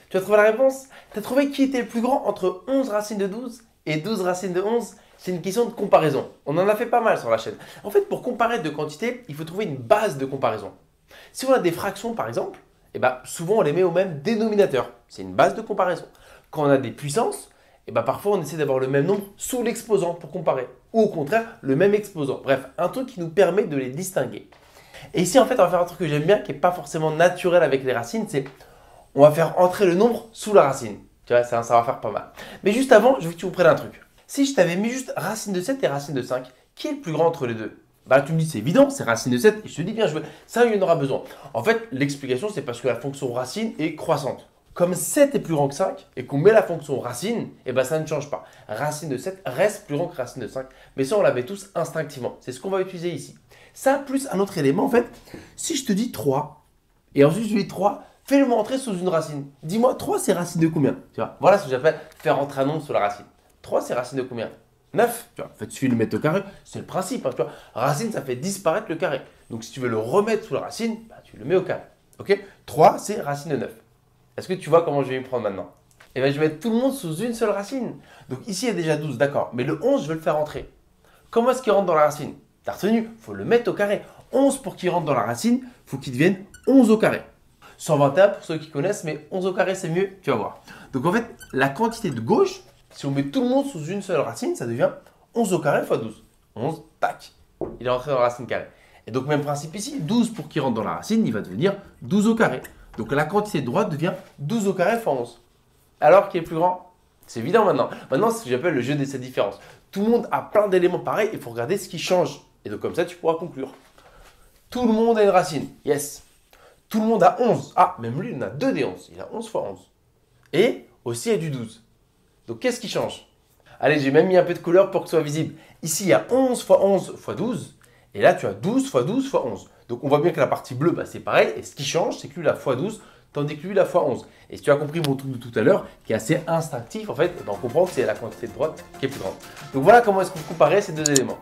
Tu as trouvé la réponse? Tu as trouvé qui était le plus grand entre 11 racines de 12 et 12 racines de 11? C'est une question de comparaison. On en a fait pas mal sur la chaîne. En fait, pour comparer deux quantités, il faut trouver une base de comparaison. Si on a des fractions, par exemple, eh ben, souvent on les met au même dénominateur. C'est une base de comparaison. Quand on a des puissances, eh ben, parfois on essaie d'avoir le même nombre sous l'exposant pour comparer. Ou au contraire, le même exposant. Bref, un truc qui nous permet de les distinguer. Et ici, en fait, on va faire un truc que j'aime bien, qui n'est pas forcément naturel avec les racines, c'est on va faire entrer le nombre sous la racine. Tu vois, ça va faire pas mal. Mais juste avant, je veux que tu vous prennes un truc. Si je t'avais mis juste racine de 7 et racine de 5, qui est le plus grand entre les deux? Bah, tu me dis, c'est évident, c'est racine de 7. Et je te dis, bien joué. Ça, il y en aura besoin. En fait, l'explication, c'est parce que la fonction racine est croissante. Comme 7 est plus grand que 5 et qu'on met la fonction racine, eh ben ça ne change pas. Racine de 7 reste plus grand que racine de 5. Mais ça, on l'avait tous instinctivement. C'est ce qu'on va utiliser ici. Ça, plus un autre élément, en fait, si je te dis 3, et ensuite je te dis 3, fais-le entrer sous une racine. Dis-moi, 3, c'est racine de combien? Tu vois, voilà ce que j'appelle faire entrer un nombre sous la racine. 3, c'est racine de combien? 9. Tu vois, en fait, il suffit de le mettre au carré. C'est le principe. Hein, tu vois. Racine, ça fait disparaître le carré. Donc, si tu veux le remettre sous la racine, bah, tu le mets au carré. Ok? 3, c'est racine de 9. Est-ce que tu vois comment je vais m'y prendre maintenant? Eh bien, je vais mettre tout le monde sous une seule racine. Donc, ici, il y a déjà 12, d'accord. Mais le 11, je veux le faire entrer. Comment est-ce qu'il rentre dans la racine? T'as retenu? Il faut le mettre au carré. 11, pour qu'il rentre dans la racine, il faut qu'il devienne 11 au carré. 121 pour ceux qui connaissent, mais 11 au carré, c'est mieux. Tu vas voir. Donc, en fait, la quantité de gauche, si on met tout le monde sous une seule racine, ça devient 11 au carré fois 12. 11, tac. Il est rentré dans la racine carrée. Et donc, même principe ici. 12 pour qu'il rentre dans la racine, il va devenir 12 au carré. Donc la quantité de droite devient 12 au carré fois 11. Alors qui est le plus grand? C'est évident maintenant. Maintenant, c'est ce que j'appelle le jeu des différences. Tout le monde a plein d'éléments pareils, il faut regarder ce qui change. Et donc comme ça, tu pourras conclure. Tout le monde a une racine. Yes. Tout le monde a 11. Ah, même lui, il en a 2 des 11. Il a 11 fois 11. Et aussi, il y a du 12. Donc qu'est-ce qui change? Allez, j'ai même mis un peu de couleur pour que ce soit visible. Ici, il y a 11 fois 11 fois 12. Et là, tu as 12 fois 12 fois 11. Donc, on voit bien que la partie bleue, bah, c'est pareil. Et ce qui change, c'est que lui, la fois 12, tandis que lui, la fois 11. Et si tu as compris mon truc de tout à l'heure, qui est assez instinctif, en fait, on comprend que c'est la quantité de droite qui est plus grande. Donc, voilà comment est-ce qu'on comparait ces deux éléments.